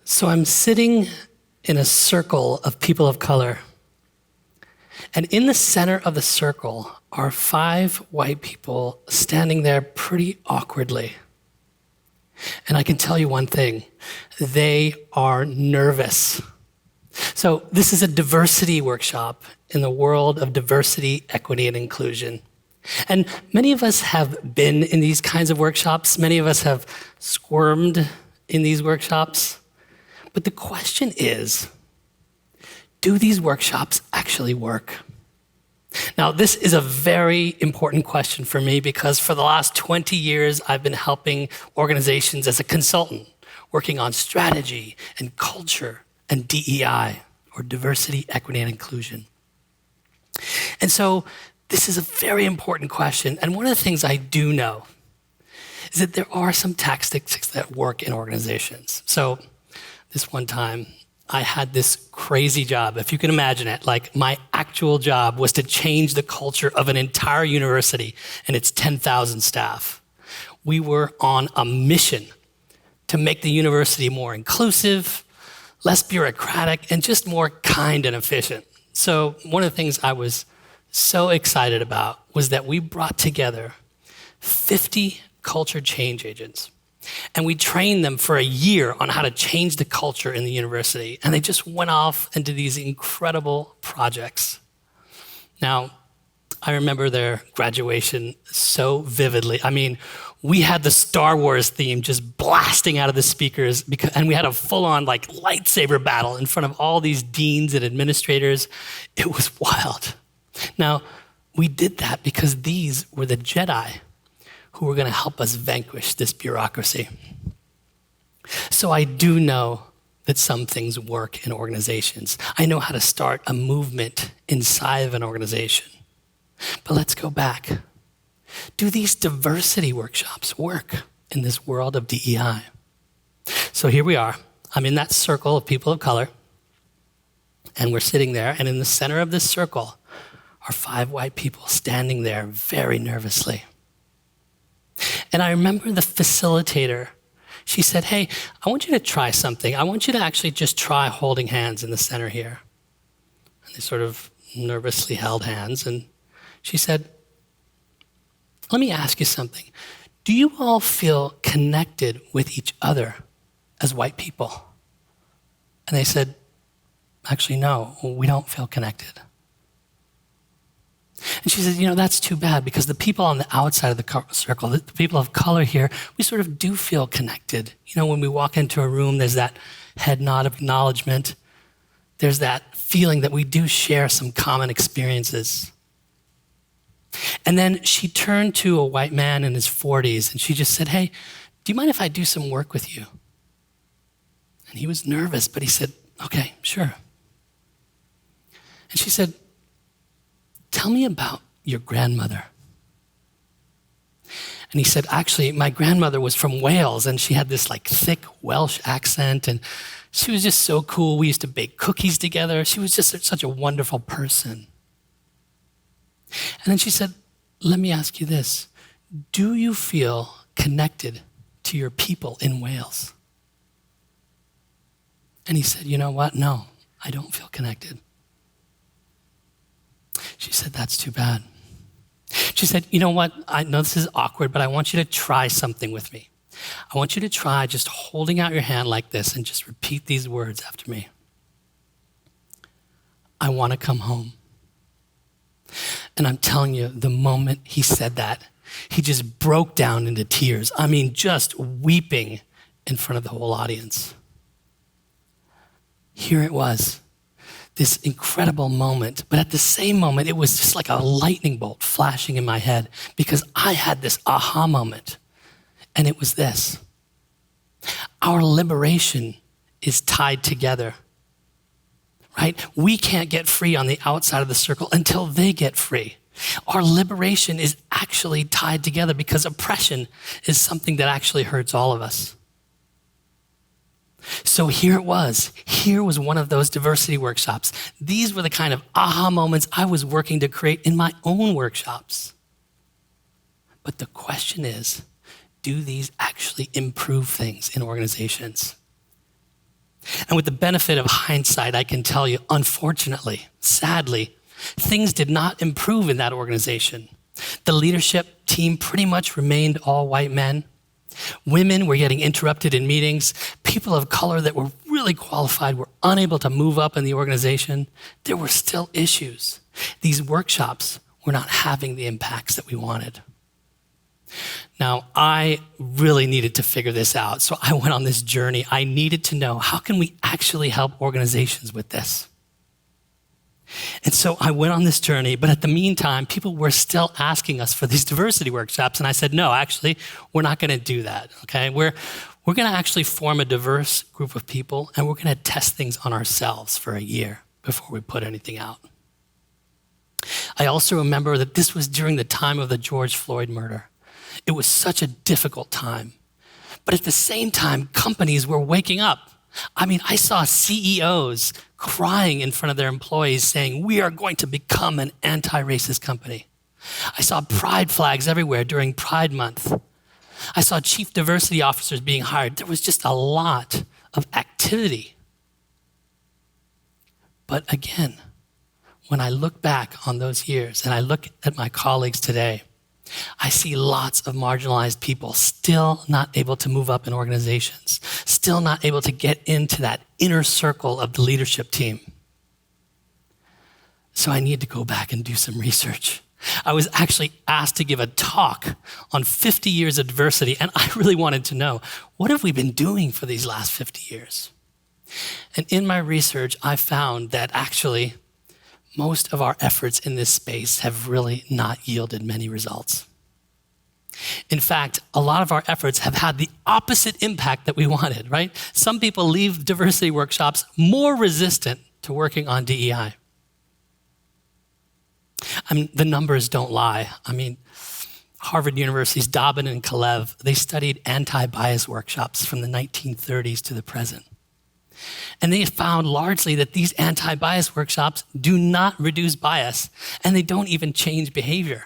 So I'm sitting in a circle of people of color. And in the center of the circle are 5 white people standing there pretty awkwardly. And I can tell you one thing, they are nervous. So this is a diversity workshop in the world of diversity, equity, and inclusion. And many of us have been in these kinds of workshops. Many of us have squirmed in these workshops. But the question is, do these workshops actually work? Now, this is a very important question for me because for the last 20 years, I've been helping organizations as a consultant, working on strategy and culture and DEI, or diversity, equity, and inclusion. And so this is a very important question. And one of the things I do know is that there are some tactics that work in organizations. So this one time, I had this crazy job, if you can imagine it. Like, my actual job was to change the culture of an entire university and its 10,000 staff. We were on a mission to make the university more inclusive, less bureaucratic, and just more kind and efficient. So one of the things I was so excited about was that we brought together 50 culture change agents. And we trained them for a year on how to change the culture in the university. And they just went off into these incredible projects. Now, I remember their graduation so vividly. I mean, we had the Star Wars theme just blasting out of the speakers, and we had a full-on lightsaber battle in front of all these deans and administrators. It was wild. Now, we did that because these were the Jedi who were going to help us vanquish this bureaucracy. So I do know that some things work in organizations. I know how to start a movement inside of an organization. But let's go back. Do these diversity workshops work in this world of DEI? So here we are. I'm in that circle of people of color, and we're sitting there, and in the center of this circle are 5 white people standing there very nervously. And I remember the facilitator, she said, hey, I want you to try something. I want you to actually just try holding hands in the center here. And they sort of nervously held hands. And she said, let me ask you something. Do you all feel connected with each other as white people? And they said, actually, no, we don't feel connected. And she said, that's too bad because the people on the outside of the circle, the people of color here, we sort of do feel connected. When we walk into a room, there's that head nod of acknowledgement. There's that feeling that we do share some common experiences. And then she turned to a white man in his 40s and she just said, hey, do you mind if I do some work with you? And he was nervous, but he said, okay, sure. And she said, tell me about your grandmother. And he said, actually, my grandmother was from Wales, and she had this thick Welsh accent, and she was just so cool. We used to bake cookies together. She was just such a wonderful person. And then she said, let me ask you this. Do you feel connected to your people in Wales? And he said, you know what? No, I don't feel connected. She said, that's too bad. She said, you know what? I know this is awkward, but I want you to try something with me. I want you to try just holding out your hand like this and just repeat these words after me. I want to come home. And I'm telling you, the moment he said that, he just broke down into tears. I mean, just weeping in front of the whole audience. Here it was. This incredible moment, but at the same moment, it was just like a lightning bolt flashing in my head because I had this aha moment, and it was this. Our liberation is tied together, right? We can't get free on the outside of the circle until they get free. Our liberation is actually tied together because oppression is something that actually hurts all of us. So here it was. Here was one of those diversity workshops. These were the kind of aha moments I was working to create in my own workshops. But the question is, do these actually improve things in organizations? And with the benefit of hindsight, I can tell you, unfortunately, sadly, things did not improve in that organization. The leadership team pretty much remained all white men. Women were getting interrupted in meetings. People of color that were really qualified were unable to move up in the organization. There were still issues. These workshops were not having the impacts that we wanted. Now, I really needed to figure this out, so I went on this journey. I needed to know, how can we actually help organizations with this? And so I went on this journey, but at the meantime, people were still asking us for these diversity workshops, and I said, no, actually, we're not gonna do that, okay? We're gonna actually form a diverse group of people, and we're gonna test things on ourselves for a year before we put anything out. I also remember that this was during the time of the George Floyd murder. It was such a difficult time. But at the same time, companies were waking up. I mean, I saw CEOs crying in front of their employees saying, we are going to become an anti-racist company. I saw pride flags everywhere during Pride Month. I saw chief diversity officers being hired. There was just a lot of activity. But again, when I look back on those years and I look at my colleagues today, I see lots of marginalized people still not able to move up in organizations, still not able to get into that inner circle of the leadership team. So I need to go back and do some research. I was actually asked to give a talk on 50 years of diversity, and I really wanted to know, what have we been doing for these last 50 years? And in my research, I found that actually most of our efforts in this space have really not yielded many results. In fact, a lot of our efforts have had the opposite impact that we wanted, right? Some people leave diversity workshops more resistant to working on DEI. I mean, the numbers don't lie. I mean, Harvard University's Dobbin and Kalev, they studied anti-bias workshops from the 1930s to the present. And they found largely that these anti-bias workshops do not reduce bias, and they don't even change behavior.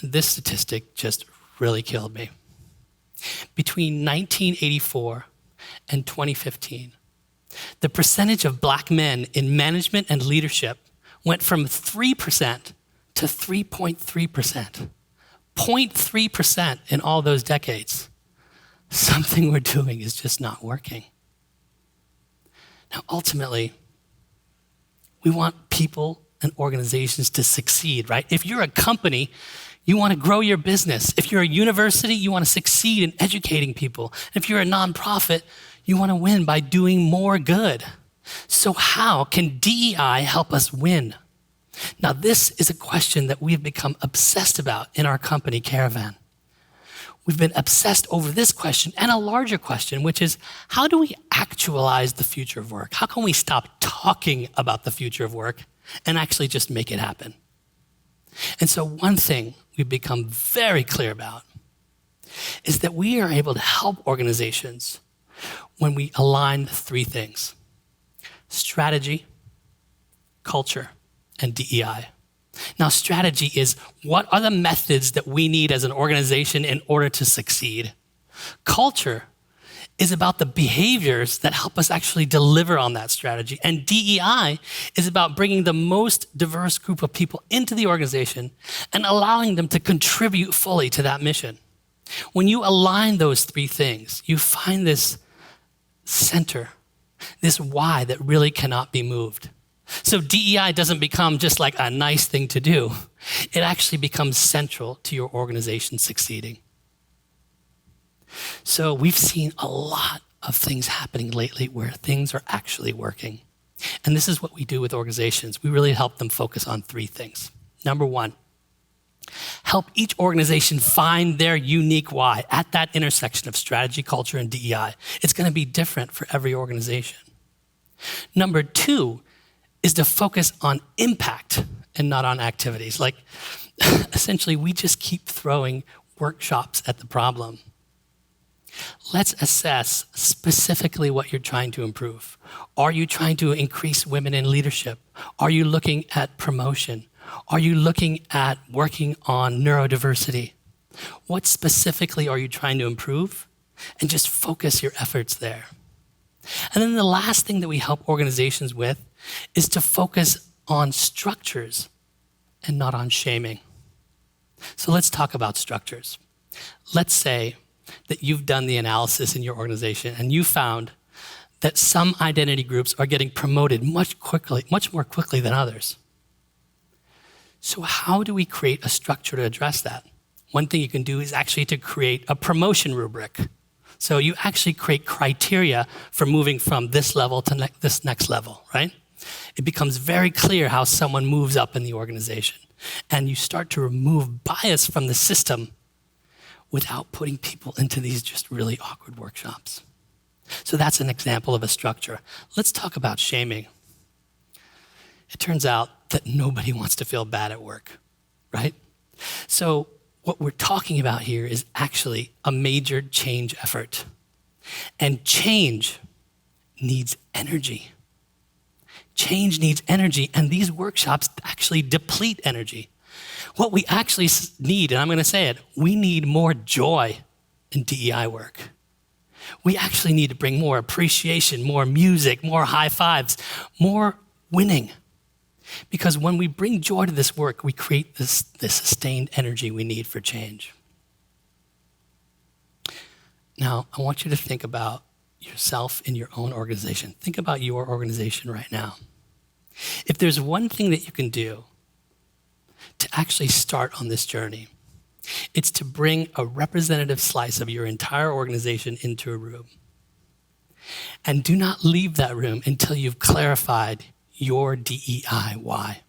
And this statistic just really killed me. Between 1984 and 2015, the percentage of Black men in management and leadership went from 3% to 3.3%. 0.3% in all those decades. Something we're doing is just not working. Now, ultimately, we want people and organizations to succeed, right? If you're a company, you want to grow your business. If you're a university, you want to succeed in educating people. If you're a nonprofit, you want to win by doing more good. So how can DEI help us win? Now, this is a question that we've become obsessed about in our company, Caravan. We've been obsessed over this question and a larger question, which is, how do we actualize the future of work? How can we stop talking about the future of work and actually just make it happen? And so one thing we've become very clear about is that we are able to help organizations when we align three things: strategy, culture, and DEI. Now, strategy is, what are the methods that we need as an organization in order to succeed? Culture is about the behaviors that help us actually deliver on that strategy. And DEI is about bringing the most diverse group of people into the organization and allowing them to contribute fully to that mission. When you align those three things, you find this center, this why that really cannot be moved. So DEI doesn't become just like a nice thing to do. It actually becomes central to your organization succeeding. So we've seen a lot of things happening lately where things are actually working. And this is what we do with organizations. We really help them focus on three things. Number one, help each organization find their unique why at that intersection of strategy, culture, and DEI. It's going to be different for every organization. Number two is to focus on impact and not on activities. Like, essentially, we just keep throwing workshops at the problem. Let's assess specifically what you're trying to improve. Are you trying to increase women in leadership? Are you looking at promotion? Are you looking at working on neurodiversity? What specifically are you trying to improve? And just focus your efforts there. And then the last thing that we help organizations with is to focus on structures and not on shaming. So let's talk about structures. Let's say that you've done the analysis in your organization and you found that some identity groups are getting promoted much more quickly than others. So how do we create a structure to address that? One thing you can do is actually to create a promotion rubric. So you actually create criteria for moving from this level to this next level, right? It becomes very clear how someone moves up in the organization. And you start to remove bias from the system without putting people into these just really awkward workshops. So that's an example of a structure. Let's talk about shaming. It turns out that nobody wants to feel bad at work, right? So what we're talking about here is actually a major change effort. And change needs energy. Change needs energy, and these workshops actually deplete energy. What we actually need, and I'm going to say it, we need more joy in DEI work. We actually need to bring more appreciation, more music, more high fives, more winning. Because when we bring joy to this work, we create this sustained energy we need for change. Now, I want you to think about yourself in your own organization. Think about your organization right now. If there's one thing that you can do to actually start on this journey, it's to bring a representative slice of your entire organization into a room. And do not leave that room until you've clarified your DEI why.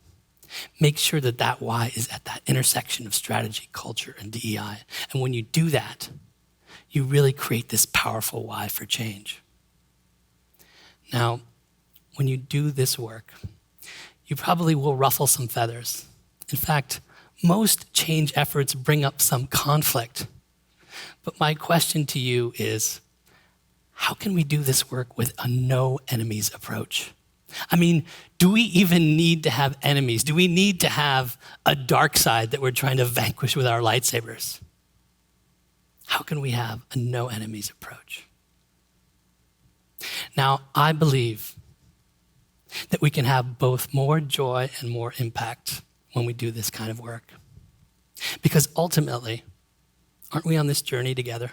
Make sure that that why is at that intersection of strategy, culture, and DEI. And when you do that, you really create this powerful why for change. Now, when you do this work, you probably will ruffle some feathers. In fact, most change efforts bring up some conflict. But my question to you is, how can we do this work with a no enemies approach? I mean, do we even need to have enemies? Do we need to have a dark side that we're trying to vanquish with our lightsabers? How can we have a no enemies approach? Now, I believe that we can have both more joy and more impact when we do this kind of work. Because ultimately, aren't we on this journey together?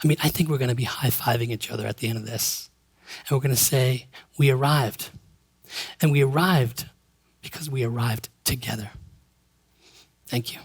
I mean, I think we're going to be high-fiving each other at the end of this. And we're going to say, we arrived. And we arrived because we arrived together. Thank you.